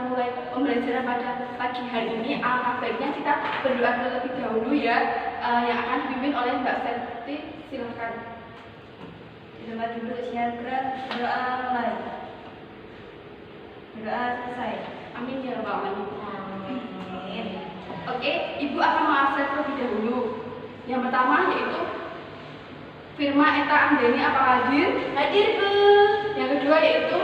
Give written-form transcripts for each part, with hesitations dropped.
mulai pembelajaran pada pagi hari ini, alangkah baiknya kita berdoa terlebih dahulu ya, yang akan dipimpin oleh Mbak Septi. Silakan. Di tempat duduk siap gerak, doa mulai. Doa selesai. Amin ya rabbal alamin. Amin. Oke, Ibu akan mengabsen terlebih dahulu. Yang pertama yaitu Firma Eta Anggeni, apakah hadir? Hadir, Bu. Yang kedua yaitu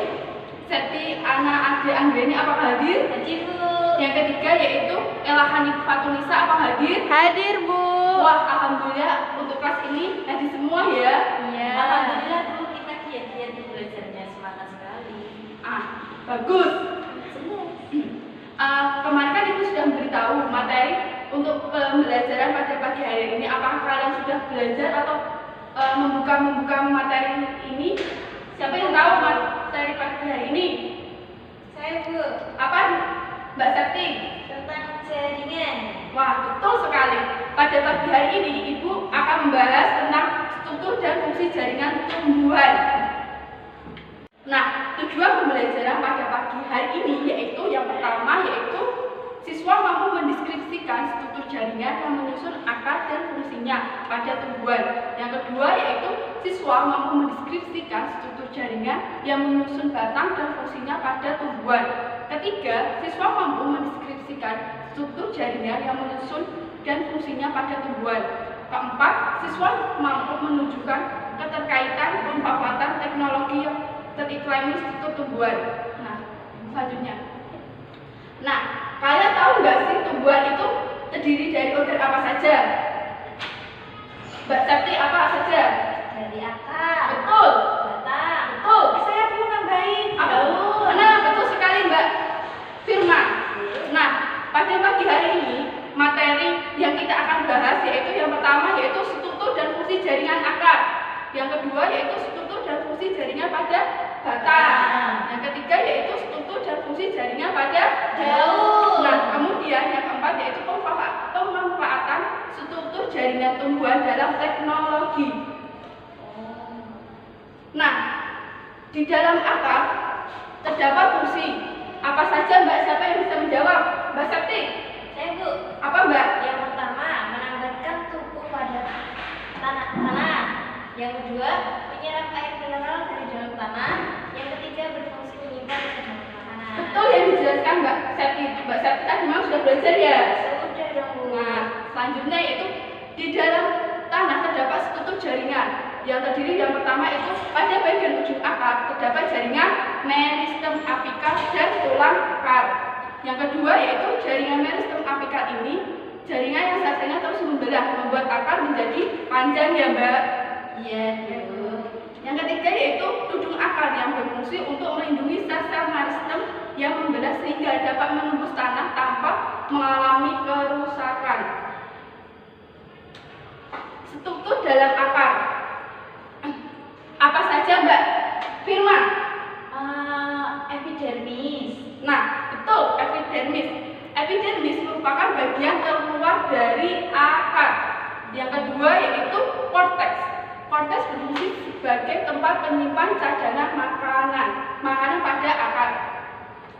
Septi Ana Ade Anggeni, apakah hadir? Hadir, Bu. Yang ketiga yaitu Ella Hanif Fatunisa, apakah hadir? Hadir, Bu. Wah, alhamdulillah untuk kelas ini hadir semua ya. Iya. Alhamdulillah, Bu, kita giat-giat belajarnya, semangat sekali. Bagus. Semua. Kemarin kan Ibu sudah memberitahu materi untuk pembelajaran pada pagi hari ini. Apakah kalian sudah belajar atau membuka materi ini? Siapa yang tahu materi pagi hari ini? Saya, Bu. Apa, Mbak Septi? Tentang jaringan. Wah, betul sekali. Pada pagi hari ini Ibu akan membahas tentang struktur dan fungsi jaringan tumbuhan. Nah, tujuan pembelajaran pada pagi hari ini yaitu yang pertama yaitu siswa mampu mendeskripsikan struktur jaringan yang menyusun akar dan fungsinya pada tumbuhan. Yang kedua yaitu siswa mampu mendeskripsikan struktur jaringan yang menyusun batang dan fungsinya pada tumbuhan. Ketiga, siswa mampu mendeskripsikan struktur jaringan yang menyusun dan fungsinya pada tumbuhan. Keempat, siswa mampu menunjukkan keterkaitan pemanfaatan teknologi yang teriklami struktur tumbuhan. Nah, selanjutnya. Nah, kalian tahu nggak sih tumbuhan itu terdiri dari organ apa saja? Mbak Septi, apa saja? Dari akar. Betul. Batang. Betul. Saya perlu nambahin. Daun. Nah, betul sekali Mbak Firma. Nah, pada pagi hari ini materi yang kita akan bahas yaitu yang pertama yaitu struktur dan fungsi jaringan akar. Yang kedua yaitu struktur dan fungsi jaringan pada batang. Yang ketiga yaitu struktur dan fungsi jaringan pada daun. Nah, kemudian yang keempat yaitu pemanfaatan struktur jaringan tumbuhan dalam teknologi. Nah, di dalam akar terdapat fungsi. Apa saja Mbak? Siapa yang bisa menjawab? Mbak Septi? Saya, Bu. Apa Mbak? Yang pertama, menambahkan tubuh pada tanah. Yang kedua, menyerap air mineral dari dalam tanah. Yang ketiga, berfungsi menyimpan ke dalam tanah. Betul yang dijelaskan Mbak Septi. Mbak Septi tadi memang sudah belajar ya? Sudah dong, Bu. Nah, selanjutnya yaitu di dalam tanah terdapat struktur jaringan yang terdiri yang pertama itu pada bagian ujung akar terdapat jaringan meristem apikal dan tulang akar. Yang kedua yaitu jaringan meristem apikal ini jaringan yang sasanya terus membelah membuat akar menjadi panjang ya Mbak. Iya, Bu. Yang ketiga yaitu tudung akar yang berfungsi untuk melindungi sel-sel meristem yang membelah sehingga dapat menembus tanah tanpa mengalami kerusakan. Struktur dalam akar. Apa saja Mbak Firma? Epidermis. Nah, betul, epidermis. Epidermis merupakan bagian terluar dari akar. Yang kedua yaitu korteks. Korteks berfungsi sebagai tempat penyimpan cadangan makanan pada akar.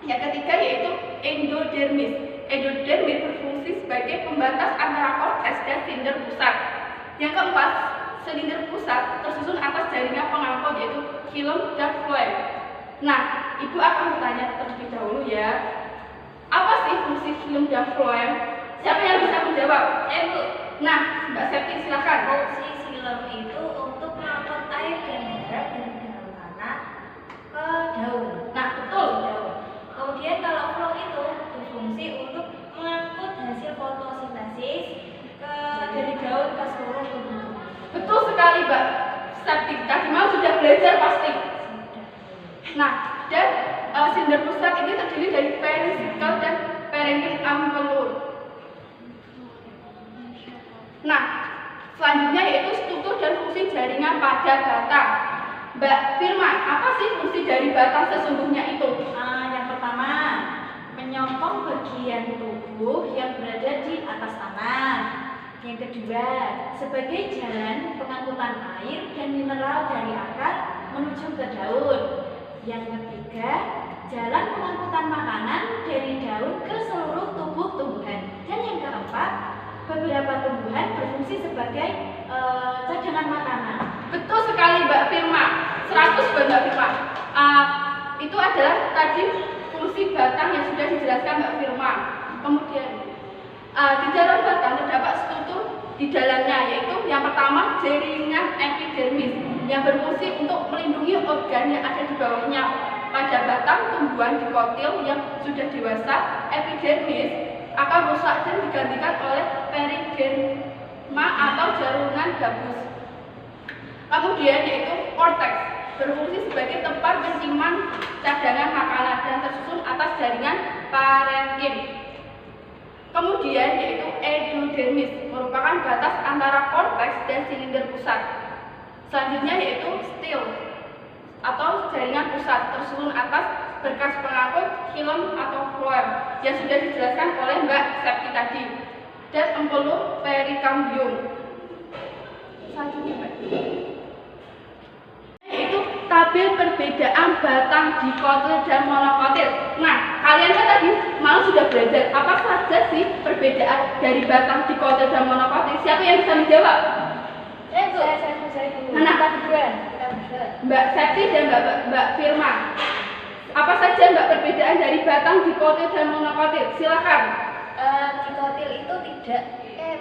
Yang ketiga yaitu endodermis. Endodermis berfungsi sebagai pembatas antara korteks dan silinder pusat. Yang keempat, silinder pusat tersusun atas jaringan pengangkut yaitu filum dan floem. Nah, Ibu akan bertanya terlebih dahulu ya. Apa sih fungsi filum dan floem? Siapa yang bisa menjawab? Bu. Nah, Mbak Septi silakan. Fungsi filum itu untuk mengangkut air dan darah dari dalam tanah ke daun. Nah, betul. Daun. Kemudian kalau floem itu berfungsi untuk mengangkut hasil fotosintesis dari daun ke seluruh tubuh. Betul sekali Mbak Septi. Tadi malam sudah belajar pasti. Nah, dan silinder pusat ini terdiri dari perisikkel dan parenchyma ampelur. Nah, selanjutnya yaitu struktur dan fungsi jaringan pada batang. Mbak Firma, apa sih fungsi dari batang sesungguhnya itu? Yang pertama, menyokong bagian tubuh yang berada di atas tanah. Yang kedua, sebagai jalan pengangkutan air dan mineral dari akar menuju ke daun. Yang ketiga, jalan pengangkutan makanan dari daun ke seluruh tubuh tumbuhan. Dan yang keempat, beberapa tumbuhan berfungsi sebagai cadangan makanan. Betul sekali Mbak Firma, 100 buat Mbak Firma. Itu adalah tadi fungsi batang yang sudah dijelaskan Mbak Firma. Kemudian di dalam batang terdapat struktur di dalamnya, yaitu yang pertama jaringan epidermis yang berfungsi untuk melindungi organ yang ada di bawahnya. Pada batang tumbuhan dikotil yang sudah dewasa, epidermis akan rusak dan digantikan oleh periderma atau jaringan gabus. Kemudian yaitu korteks, berfungsi sebagai tempat penyimpan cadangan makanan dan tersusun atas jaringan parenkim. Kemudian yaitu endodermis, merupakan batas antara korteks dan silinder pusat. Selanjutnya yaitu stil atau jaringan pusat, tersusun atas berkas pengangkut filum atau floem yang sudah dijelaskan oleh Mbak Septi tadi, dan empelur perikambium. Selanjutnya Mbak, yaitu tabel perbedaan batang dikotil dan monokotil. Nah, kalian kan tadi malam sudah belajar apa saja sih perbedaan dari batang dikotil dan monokotil? Siapa yang bisa menjawab? Saya dulu. Nah, Kita berdua. Mbak Septi dan Mbak Firma, apa saja Mbak perbedaan dari batang dikotil dan monokotil? Silakan. Dikotil itu tidak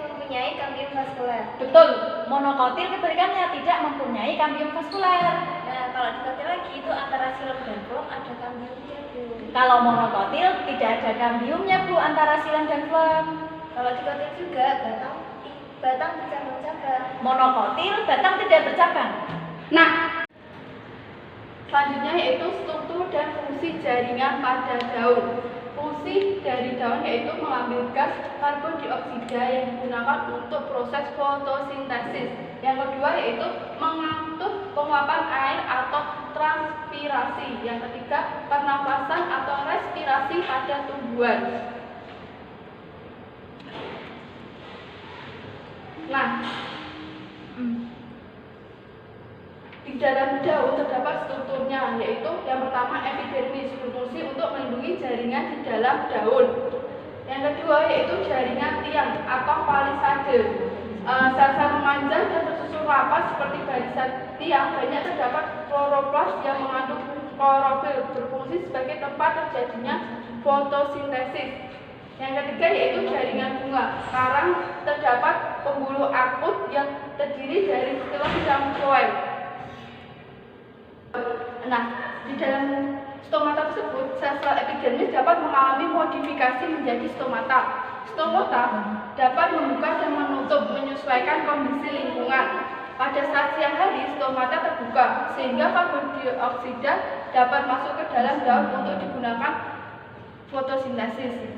mempunyai kambium vaskuler. Betul. Monokotil kebalikannya, tidak mempunyai kambium vaskuler. Nah, kalau dikotil lagi itu antara silum dan floem ada kambiumnya, Bu. Kalau monokotil tidak ada kambiumnya, Bu, antara silang dan floem. Kalau dikotil juga batang bercabang-cabang. Monokotil batang tidak bercabang. Nah, selanjutnya yaitu struktur dan fungsi jaringan pada daun. Fungsi dari daun yaitu mengambil gas karbon dioksida yang digunakan untuk proses fotosintesis. Yang kedua yaitu mengatur penguapan air atau transpirasi. Yang ketiga, pernapasan atau respirasi pada tumbuhan. Nah, di dalam daun terdapat strukturnya, yaitu yang pertama epidermis, berfungsi untuk melindungi jaringan di dalam daun. Yang kedua yaitu jaringan tiang atau palisade. Sel-sel memanjang dan tersusun rapat seperti barisan tiang. Banyak terdapat kloroplas yang mengandung klorofil, berfungsi sebagai tempat terjadinya fotosintesis. Yang ketiga yaitu jaringan bunga. Karang terdapat pembuluh akut yang terdiri dari filum dan floem. Nah, di dalam stomata tersebut, sel-sel epidermis dapat mengalami modifikasi menjadi stomata. Stomata dapat membuka dan menutup menyesuaikan kondisi lingkungan. Pada saat siang hari, stomata terbuka sehingga karbon dioksida dapat masuk ke dalam daun untuk digunakan fotosintesis.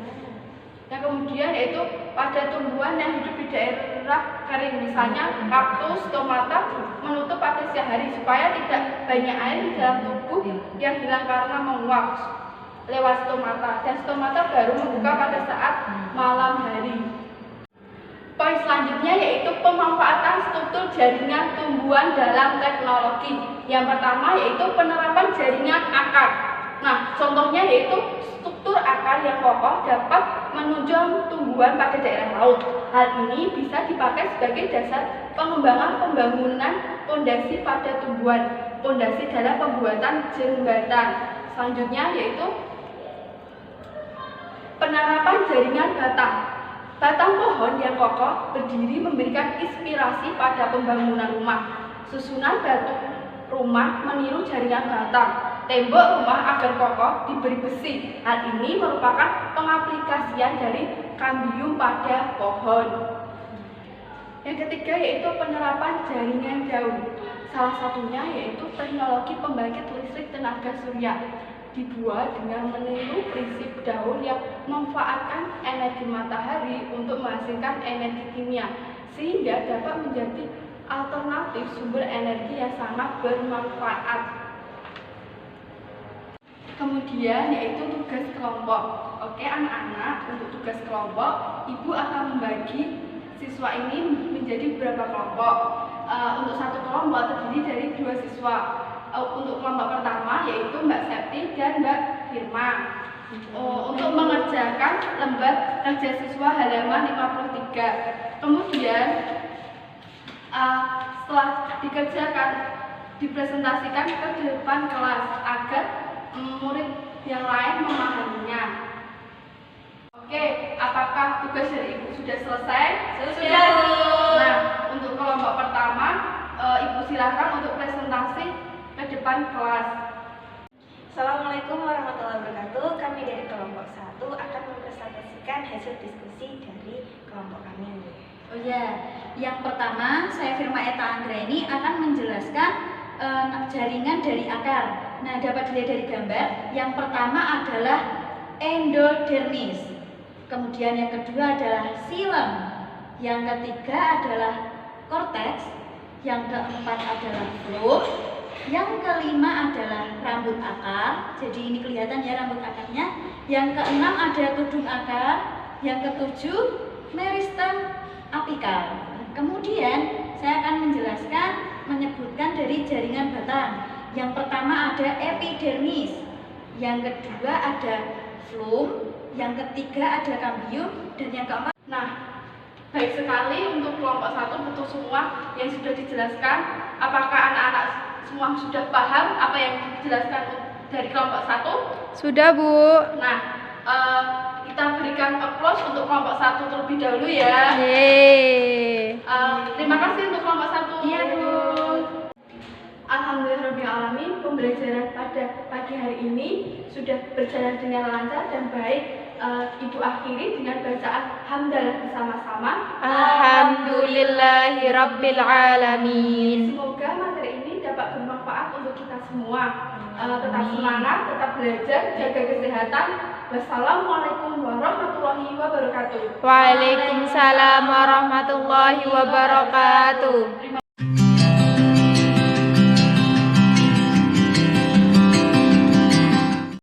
Yang kemudian yaitu pada tumbuhan yang hidup di daerah kering, misalnya kaktus, stomata menutup pada siang hari supaya tidak banyak air di dalam tubuh yang hilang karena menguap lewat stomata, dan stomata baru membuka pada saat malam hari. Poin selanjutnya yaitu pemanfaatan struktur jaringan tumbuhan dalam teknologi. Yang pertama yaitu penerapan jaringan akar. Nah, contohnya yaitu struktur akar yang kokoh dapat menunjang tumbuhan pada daerah laut. Hal ini bisa dipakai sebagai dasar pengembangan pembangunan pondasi pada tumbuhan, pondasi dalam pembuatan jembatan. Selanjutnya yaitu penerapan jaringan batang. Batang pohon yang kokoh berdiri memberikan inspirasi pada pembangunan rumah. Susunan batu rumah meniru jaringan batang. Tembok rumah agar kokoh diberi besi. Hal ini merupakan pengaplikasian dari kambium pada pohon. Yang ketiga yaitu penerapan jaringan daun. Salah satunya yaitu teknologi pembangkit listrik tenaga surya. Dibuat dengan meniru prinsip daun yang memanfaatkan energi matahari untuk menghasilkan energi kimia, sehingga dapat menjadi alternatif sumber energi yang sangat bermanfaat. Kemudian yaitu tugas kelompok. Oke anak-anak, untuk tugas kelompok, ibu akan membagi siswa ini menjadi beberapa kelompok. Untuk satu kelompok terdiri dari 2 siswa. Untuk kelompok pertama yaitu Mbak Septi dan Mbak Firma untuk mengerjakan lembar kerja siswa halaman 53. Kemudian setelah dikerjakan, dipresentasikan ke depan kelas agar murid yang lain memahaminya. Oke, apakah tugas dari Ibu sudah selesai? Sudah, Bu. Nah, untuk kelompok pertama, Ibu silakan untuk presentasi ke depan kelas. Assalamualaikum warahmatullahi wabarakatuh. Kami dari kelompok 1 akan mempresentasikan hasil diskusi dari kelompok kami. Oh ya, yang pertama saya Firma Eta Anggraini akan menjelaskan jaringan dari akar. Nah, dapat dilihat dari gambar. Yang pertama adalah endodermis. Kemudian yang kedua adalah xilem. Yang ketiga adalah korteks. Yang keempat adalah floem. Yang kelima adalah rambut akar. Jadi ini kelihatan ya rambut akarnya. Yang keenam ada tudung akar. Yang ketujuh meristem apikal. Kemudian saya akan menjelaskan, menyebutkan dari jaringan batang. Yang pertama ada epidermis, yang kedua ada floem, yang ketiga ada cambium, dan yang keempat. Nah, baik sekali untuk kelompok 1 betul semua yang sudah dijelaskan. Apakah anak-anak semua sudah paham apa yang dijelaskan dari kelompok 1? Sudah, Bu. Nah, kita berikan applause untuk kelompok 1 terlebih dahulu ya. Yeay. Terima kasih untuk kelompok 1. Iya, Bu. Alhamdulillahirrahmanirrahim, pembelajaran pada pagi hari ini sudah berjalan dengan lancar dan baik. Ibu akhiri dengan bacaan hamdalah bersama-sama. Alhamdulillahirabbil alamin. Semoga materi ini dapat bermanfaat untuk kita semua. Tetap semangat, tetap belajar, jaga kesehatan. Wassalamualaikum warahmatullahi wabarakatuh. Waalaikumsalam warahmatullahi wabarakatuh.